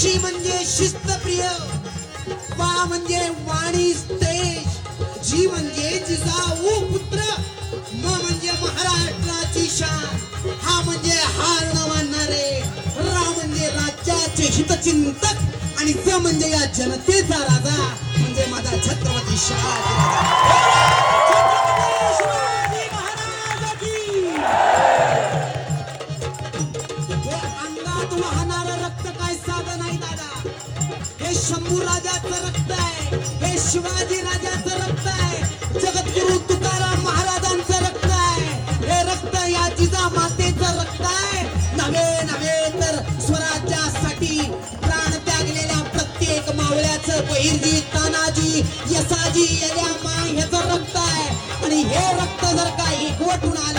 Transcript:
शी म्हणजे शिस्तप्रिय, वा म्हणजे वाणी तेज, जी म्हणजे जिजाऊ पुत्र, म म्हणजे महाराष्ट्राची शान, हा म्हणजे हार न मानणारे, रा म्हणजे राज्याचे हितचिंतक, आणि ज म्हणजे या जनतेचा राजा, म्हणजे माझा छत्रपती शिवाजी महाराज की. हे अंगात वाहणारं रक्त काय साधं नाही दादा, हे शंभू राजाचं रक्त आहे, हे शिवाजी राजाचं रक्त आहे, जगद्गुरु तुकाराम महाराजांचं रक्त आहे, हे रक्त या जिजामातेचं रक्त आहे. नव्हे नव्हे तर स्वराज्यासाठी प्राण त्यागलेल्या प्रत्येक मावळ्याचं, बहिर्जी, तानाजी, यसाजी, येल्या माय ह्याचं रक्त आहे. आणि हे रक्त जर का एकवटून आलं